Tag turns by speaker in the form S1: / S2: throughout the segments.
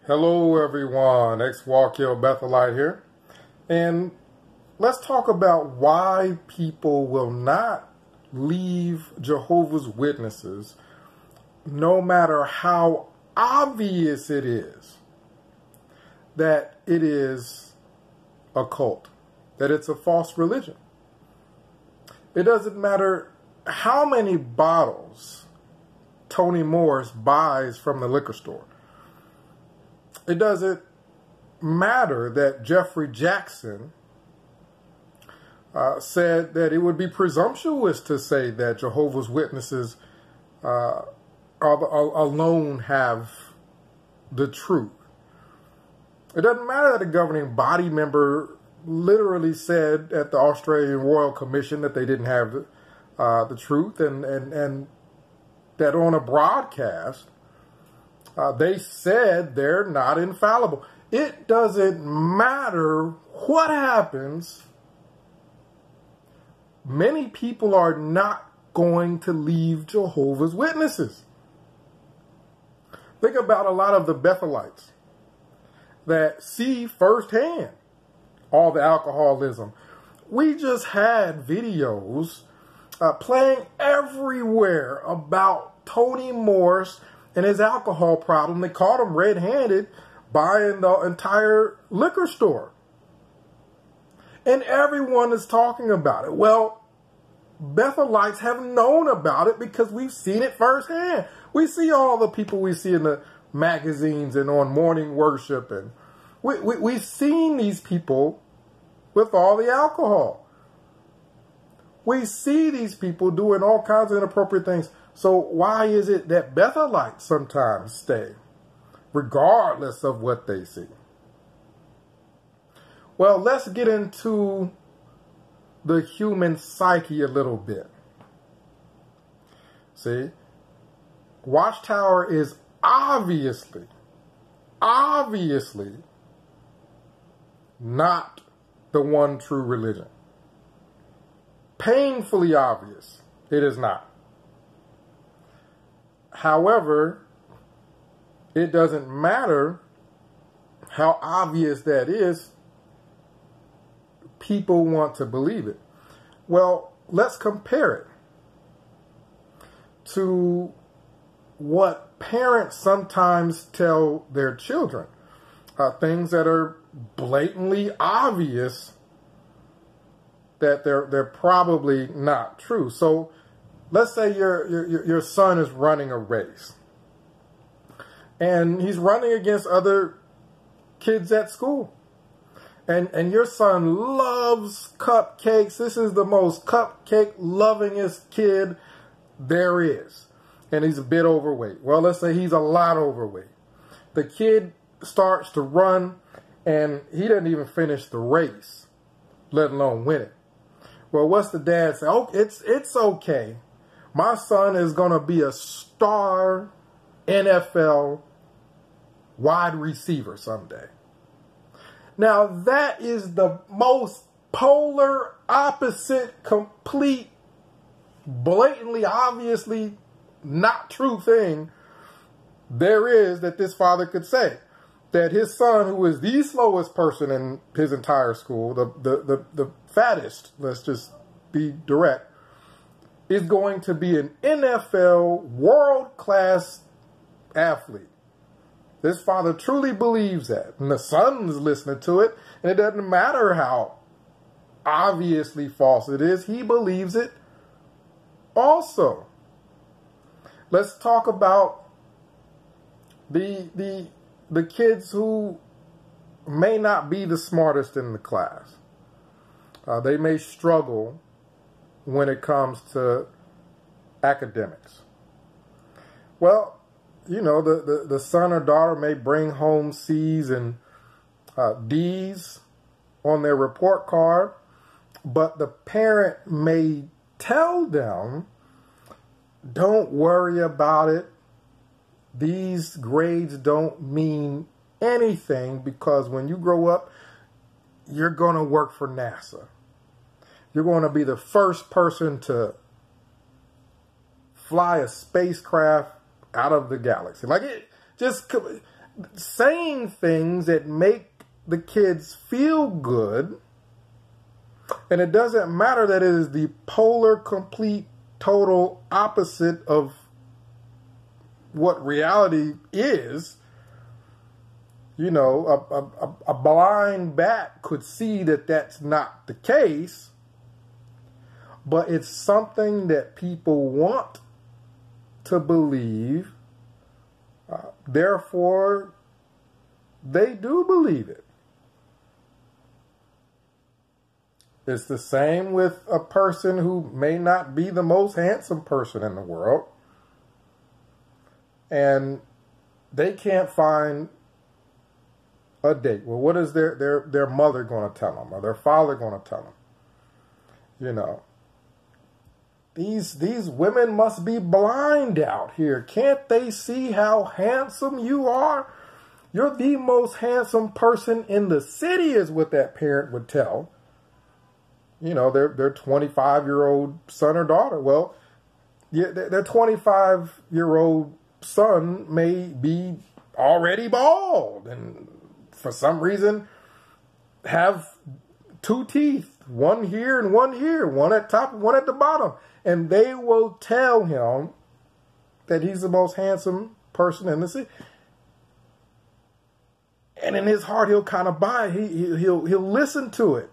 S1: Hello everyone, ex-Wallkill Bethelite here, and let's talk about why people will not leave Jehovah's Witnesses no matter how obvious it is that it is a cult, that it's a false religion. It doesn't matter how many bottles Tony Morris buys from the liquor store. It doesn't matter that Jeffrey Jackson said that it would be presumptuous to say that Jehovah's Witnesses alone have the truth. It doesn't matter that a governing body member literally said at the Australian Royal Commission that they didn't have the truth, and that on a broadcast they said they're not infallible. It doesn't matter what happens. Many people are not going to leave Jehovah's Witnesses. Think about a lot of the Bethelites that see firsthand all the alcoholism. We just had videos playing everywhere about Tony Morris and his alcohol problem. They caught him red-handed buying the entire liquor store. And everyone is talking about it. Well, Bethelites have known about it because we've seen it firsthand. We see all the people we see in the magazines and on morning worship. And we've seen these people with all the alcohol. We see these people doing all kinds of inappropriate things. So why is it that Bethelites sometimes stay, regardless of what they see? Well, let's get into the human psyche a little bit. See, Watchtower is obviously not the one true religion. Painfully obvious, it is not. However, it doesn't matter how obvious that is. People want to believe it. Well, let's compare it to what parents sometimes tell their children. Things that are blatantly obvious that they're probably not true. So let's say your son is running a race, and he's running against other kids at school. And your son loves cupcakes. This is the most cupcake-lovingest kid there is. And he's a bit overweight. Well, let's say he's a lot overweight. The kid starts to run, and he doesn't even finish the race, let alone win it. Well, what's the dad say? Oh, it's okay. My son is going to be a star NFL wide receiver someday. Now, that is the most polar opposite, complete, blatantly, obviously not true thing there is that this father could say. That his son, who is the slowest person in his entire school, the fattest, let's just be direct, is going to be an NFL world-class athlete. This father truly believes that. And the son's listening to it. And it doesn't matter how obviously false it is. He believes it also. Let's talk about the kids who may not be the smartest in the class. They may struggle when it comes to academics. Well, you know, the son or daughter may bring home C's and D's on their report card, but the parent may tell them, don't worry about it. These grades don't mean anything because when you grow up, you're going to work for NASA. You're going to be the first person to fly a spacecraft out of the galaxy. Like, it just, saying things that make the kids feel good. And it doesn't matter that it is the polar, complete, total opposite of what reality is. You know, a blind bat could see that that's not the case, but it's something that people want to believe. Therefore, they do believe it. It's the same with a person who may not be the most handsome person in the world, and they can't find a date. Well, what is their mother going to tell them, or their father going to tell them? You know, these women must be blind out here. Can't they see how handsome you are? You're the most handsome person in the city, is what that parent would tell, you know, their 25-year-old son or daughter. Well, yeah, their 25-year-old son may be already bald and for some reason have two teeth, one here and one here, one at top and one at the bottom. And they will tell him that he's the most handsome person in the city. And in his heart, he'll kind of buy it. He'll listen to it.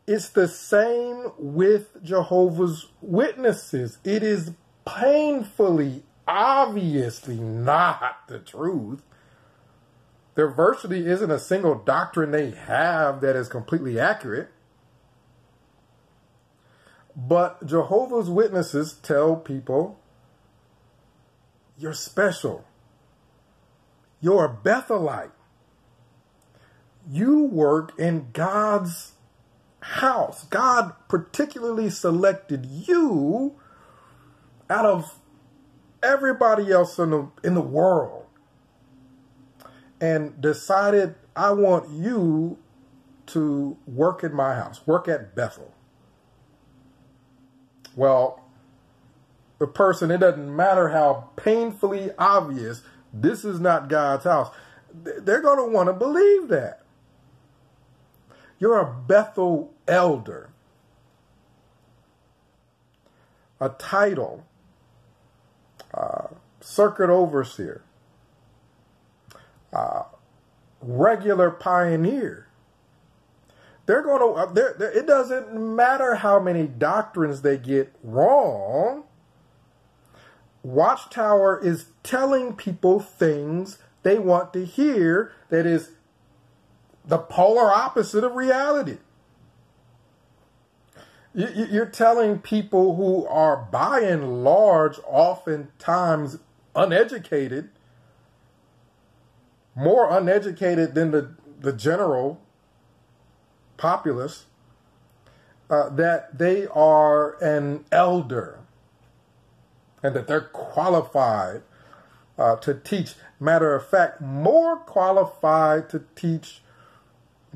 S1: It's the same with Jehovah's Witnesses. It is painfully, obviously not the truth. There virtually isn't a single doctrine they have that is completely accurate. But Jehovah's Witnesses tell people, you're special. You're a Bethelite. You work in God's house. God particularly selected you out of everybody else in the world and decided, I want you to work in my house, work at Bethel. Well, the person, it doesn't matter how painfully obvious this is not God's house, they're going to want to believe that. You're a Bethel elder, a title, circuit overseer, regular pioneer. They're going to, it doesn't matter how many doctrines they get wrong. Watchtower is telling people things they want to hear that is the polar opposite of reality. You're telling people who are by and large oftentimes uneducated, more uneducated than the general populace, that they are an elder and that they're qualified to teach. Matter of fact, more qualified to teach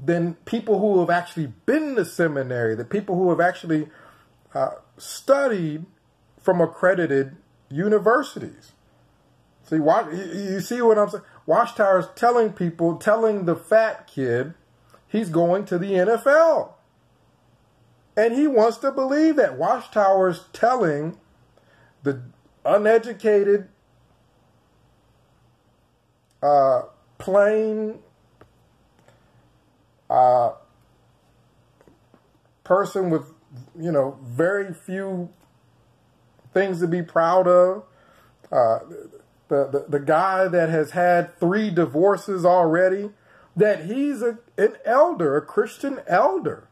S1: than people who have actually been to seminary, the people who have actually studied from accredited universities. See, you see what I'm saying? Watchtower's telling people, telling the fat kid he's going to the NFL. And he wants to believe that. Watchtower's telling the uneducated, plain person with, you know, very few things to be proud of. The guy that has had 3 divorces already, that he's an elder, a Christian elder,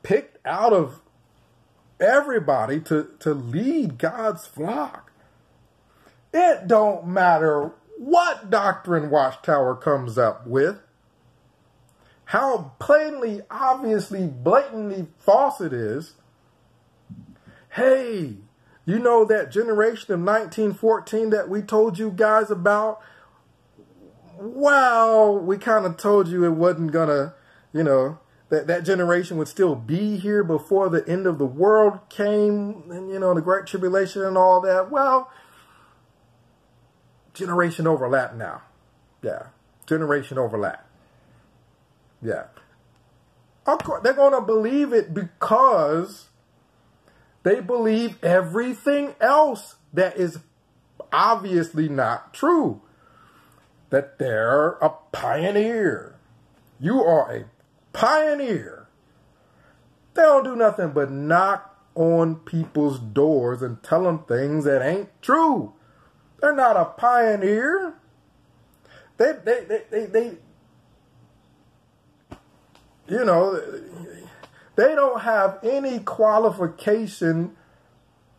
S1: picked out of everybody to lead God's flock. It don't matter what doctrine Watchtower comes up with, how plainly, obviously, blatantly false it is. Hey, you know that generation of 1914 that we told you guys about? Well, we kind of told you it wasn't going to, you know, that generation would still be here before the end of the world came, and, you know, the Great Tribulation and all that. Well, generation overlap now. Yeah. Generation overlap. Yeah. Of course, they're going to believe it because they believe everything else that is obviously not true. That they're a pioneer. You are a pioneer. They don't do nothing but knock on people's doors and tell them things that ain't true. They're not a pioneer. They you know, they don't have any qualification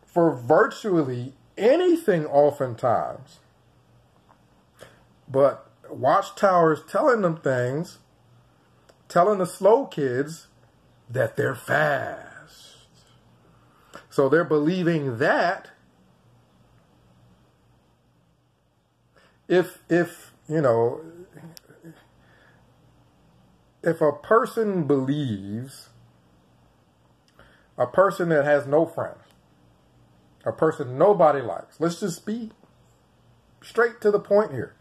S1: for virtually anything oftentimes. But Watchtower's telling them things, telling the slow kids that they're fast. So they're believing that if you know, if a person believes, a person that has no friends, a person nobody likes, let's just be straight to the point here.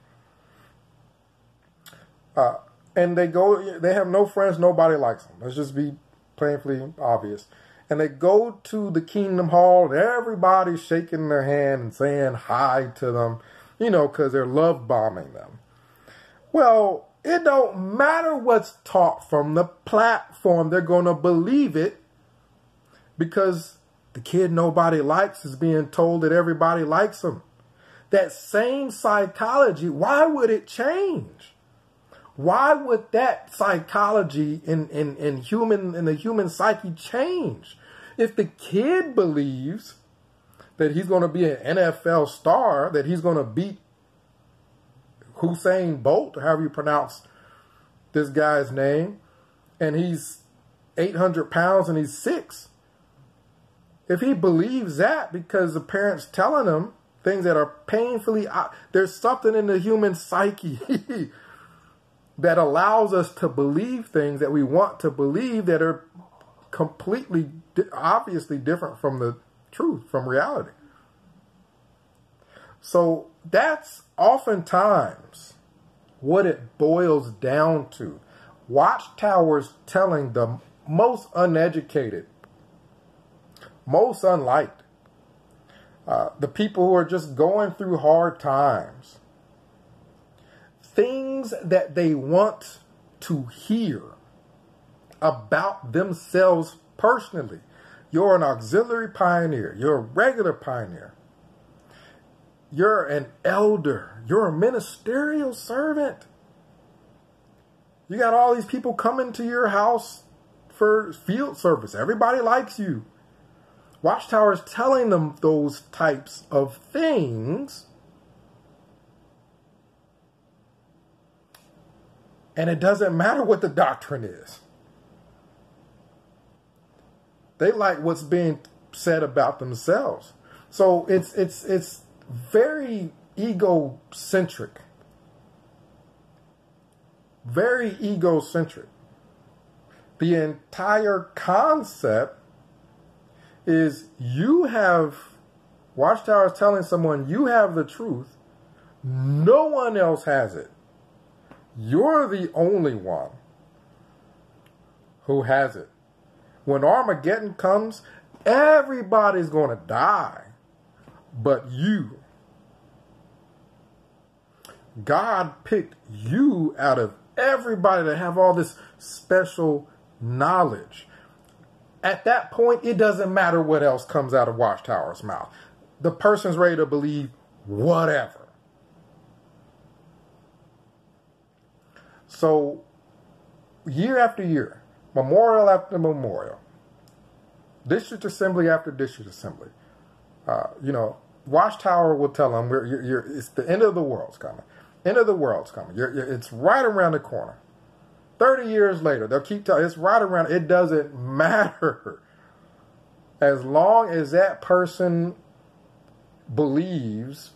S1: And they have no friends, nobody likes them. Let's just be plainly obvious. And they go to the Kingdom Hall, and everybody's shaking their hand and saying hi to them, you know, because they're love bombing them. Well, it don't matter what's taught from the platform. They're going to believe it because the kid nobody likes is being told that everybody likes him. That same psychology, why would it change? Why would that psychology in the human psyche change? If the kid believes that he's going to be an NFL star, that he's going to beat Usain Bolt, or however you pronounce this guy's name, and he's 800 pounds and he's 6. If he believes that because the parents telling him things that are painfully, there's something in the human psyche that allows us to believe things that we want to believe that are completely, obviously different from the truth, from reality. So that's oftentimes what it boils down to. Watchtowers telling the most uneducated, most unliked, the people who are just going through hard times, things that they want to hear about themselves personally. You're an auxiliary pioneer. You're a regular pioneer. You're an elder. You're a ministerial servant. You got all these people coming to your house for field service. Everybody likes you. Watchtower is telling them those types of things. And it doesn't matter what the doctrine is. They like what's being said about themselves. So it's very egocentric. Very egocentric. The entire concept is Watchtower is telling someone you have the truth. No one else has it. You're the only one who has it. When Armageddon comes, everybody's going to die but you. God picked you out of everybody to have all this special knowledge. At that point, it doesn't matter what else comes out of Watchtower's mouth. The person's ready to believe whatever. So, year after year, memorial after memorial, district assembly after district assembly, Watchtower will tell them, it's the end of the world's coming. End of the world's coming. It's right around the corner. 30 years later, they'll keep telling, it's right around, it doesn't matter. As long as that person believes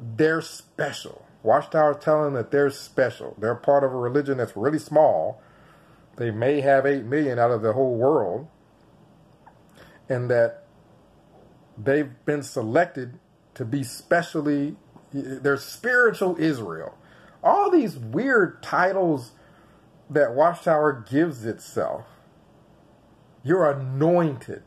S1: they're special. Watchtower telling them that they're special. They're part of a religion that's really small. They may have 8 million out of the whole world. And that they've been selected to be specially They're spiritual Israel. All these weird titles that Watchtower gives itself. You're anointed.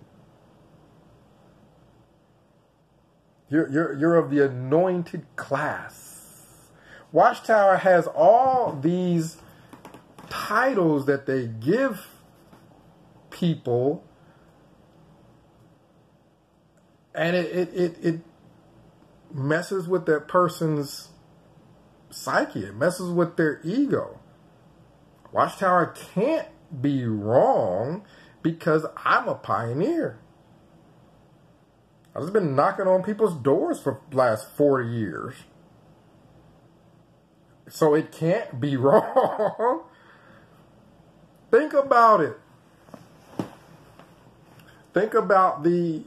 S1: You're of the anointed class. Watchtower has all these titles that they give people, and it messes with that person's psyche. It messes with their ego. Watchtower can't be wrong because I'm a pioneer. I've just been knocking on people's doors for the last 40 years. So it can't be wrong. Think about it. Think about the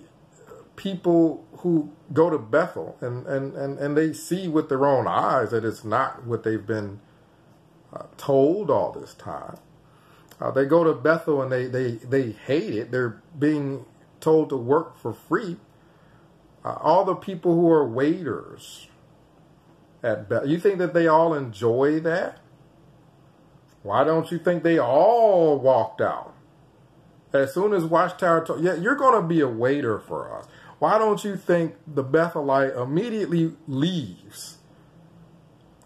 S1: people who go to Bethel and they see with their own eyes that it's not what they've been told all this time. They go to Bethel and they hate it. They're being told to work for free. All the people who are waiters at Bethel, you think that they all enjoy that? Why don't you think they all walked out? As soon as Watchtower told, yeah, you're going to be a waiter for us. Why don't you think the Bethelite immediately leaves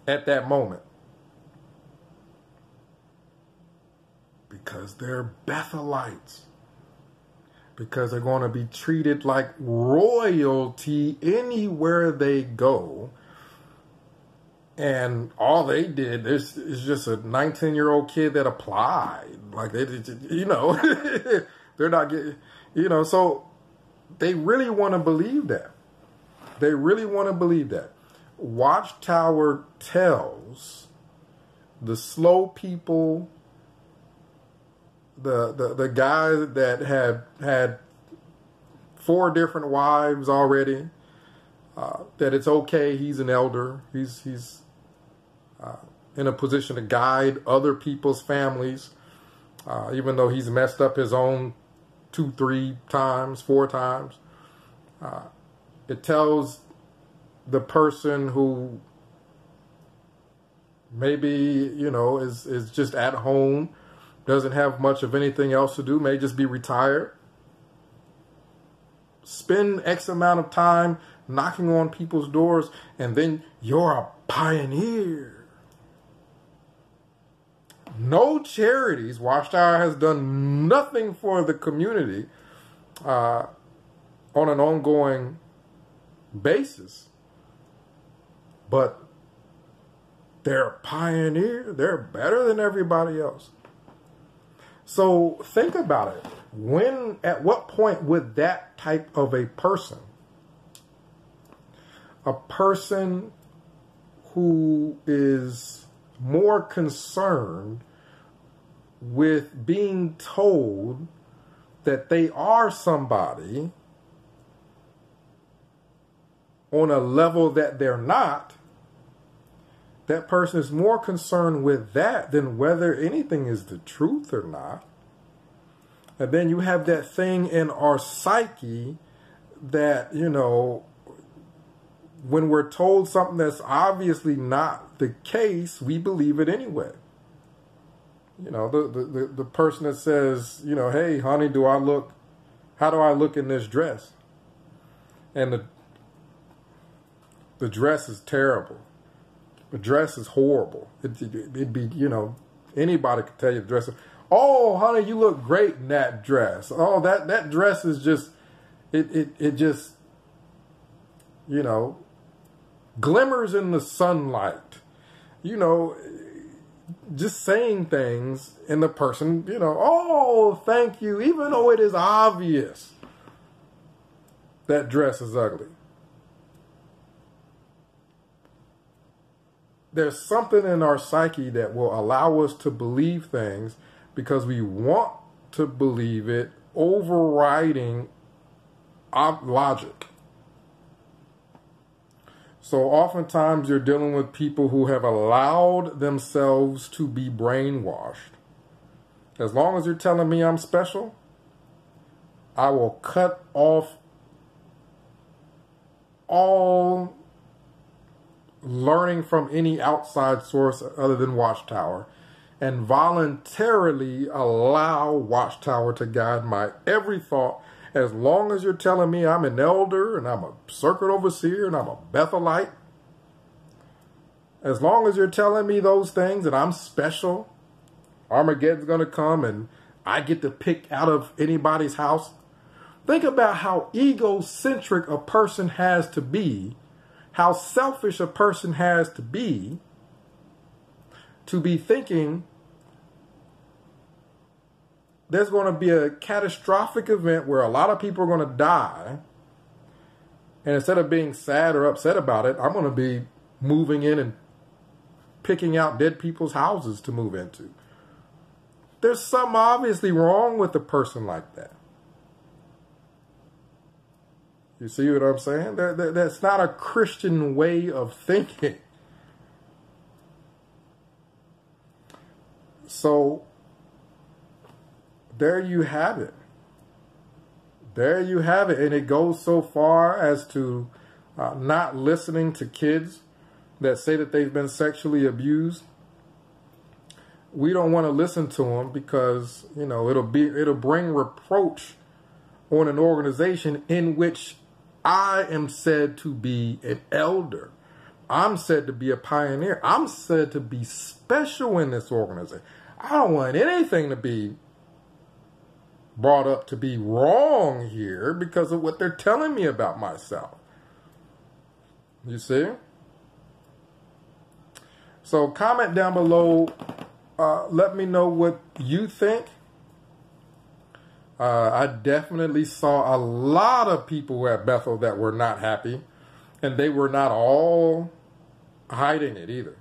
S1: at that moment? Because they're Bethelites. Because they're going to be treated like royalty anywhere they go. And all they did is just a 19-year-old kid that applied. Like, they, you know, they're not getting, you know, so they really want to believe that. They really want to believe that. Watchtower tells the slow people, the guy that had 4 different wives already, that it's okay. He's an elder. He's in a position to guide other people's families, even though he's messed up his own 2, 3 times, 4 times. It tells the person who maybe, you know, is just at home, doesn't have much of anything else to do, may just be retired. Spend X amount of time knocking on people's doors, and then you're a pioneer. No charities. Watchtower has done nothing for the community on an ongoing basis. But they're a pioneer. They're better than everybody else. So think about it. At what point would that type of a person who is more concerned with being told that they are somebody on a level that they're not, that person is more concerned with that than whether anything is the truth or not. And then you have that thing in our psyche that, you know, when we're told something that's obviously not the case, we believe it anyway. You know, the person that says, you know, hey, honey, how do I look in this dress? And the dress is terrible. The dress is horrible. It'd be, you know, anybody could tell you the dress is, oh, honey, you look great in that dress. Oh, that dress is just, it just, you know, glimmers in the sunlight. You know, just saying things, and the person, you know, oh, thank you, even though it is obvious that dress is ugly. There's something in our psyche that will allow us to believe things because we want to believe it, overriding logic. So oftentimes you're dealing with people who have allowed themselves to be brainwashed. As long as you're telling me I'm special, I will cut off all learning from any outside source other than Watchtower, and voluntarily allow Watchtower to guide my every thought. As long as you're telling me I'm an elder and I'm a circuit overseer and I'm a Bethelite, as long as you're telling me those things and I'm special, Armageddon's going to come and I get to pick out of anybody's house. Think about how egocentric a person has to be, how selfish a person has to be thinking there's going to be a catastrophic event where a lot of people are going to die. And instead of being sad or upset about it, I'm going to be moving in and picking out dead people's houses to move into. There's something obviously wrong with a person like that. You see what I'm saying? That's not a Christian way of thinking. So, there you have it. There you have it. And it goes so far as to not listening to kids that say that they've been sexually abused. We don't want to listen to them because, you know, it'll bring reproach on an organization in which I am said to be an elder. I'm said to be a pioneer. I'm said to be special in this organization. I don't want anything to be brought up to be wrong here because of what they're telling me about myself. You see? So comment down below. Let me know what you think. I definitely saw a lot of people at Bethel that were not happy, and they were not all hiding it either.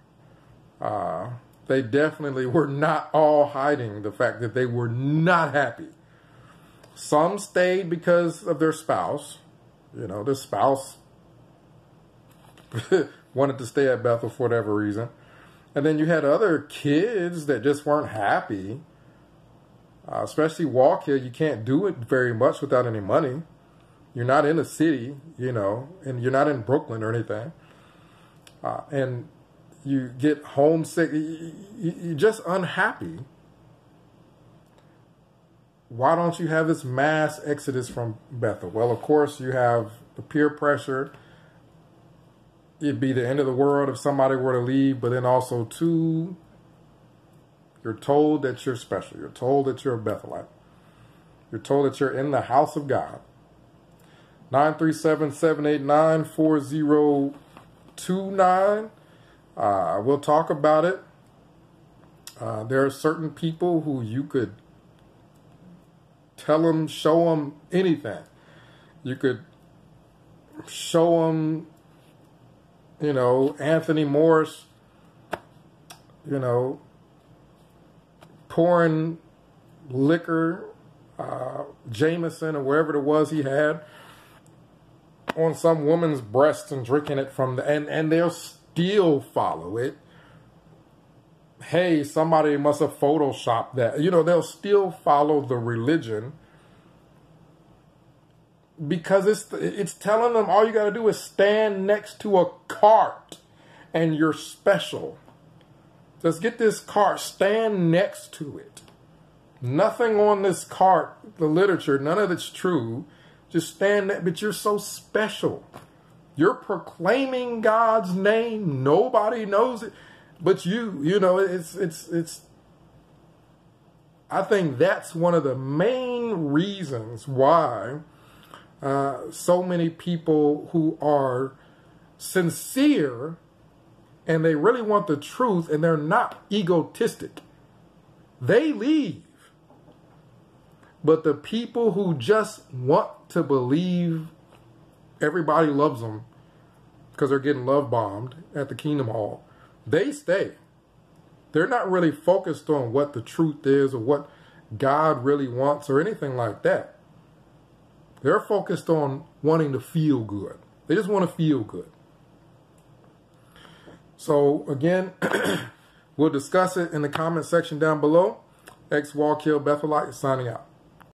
S1: They definitely were not all hiding the fact that they were not happy. Some stayed because of their spouse. You know, their spouse wanted to stay at Bethel for whatever reason. And then you had other kids that just weren't happy. Especially Walk Hill, you can't do it very much without any money. You're not in a city, you know, and you're not in Brooklyn or anything. And you get homesick. You're just unhappy. Why don't you have this mass exodus from Bethel? Well, of course, you have the peer pressure. It'd be the end of the world if somebody were to leave, but then also, too, you're told that you're special. You're told that you're a Bethelite. You're told that you're in the house of God. 937-789-4029. We'll talk about it. There are certain people who you could tell them, show them anything. You could show them, you know, Anthony Morris, you know, pouring liquor, Jameson or wherever it was he had, on some woman's breast and drinking it from the, and they'll still follow it. Hey, somebody must have photoshopped that. You know, they'll still follow the religion because it's telling them all you got to do is stand next to a cart and you're special. Just get this cart, stand next to it. Nothing on this cart, the literature, none of it's true. Just stand there, but you're so special. You're proclaiming God's name. Nobody knows it but you know, it's I think that's one of the main reasons why so many people who are sincere and they really want the truth and they're not egotistic, they leave. But the people who just want to believe everybody loves them because they're getting love bombed at the Kingdom Hall, they stay. They're not really focused on what the truth is or what God really wants or anything like that. They're focused on wanting to feel good. They just want to feel good. So, again, we'll discuss it in the comment section down below. Walk Hill Bethelite signing out.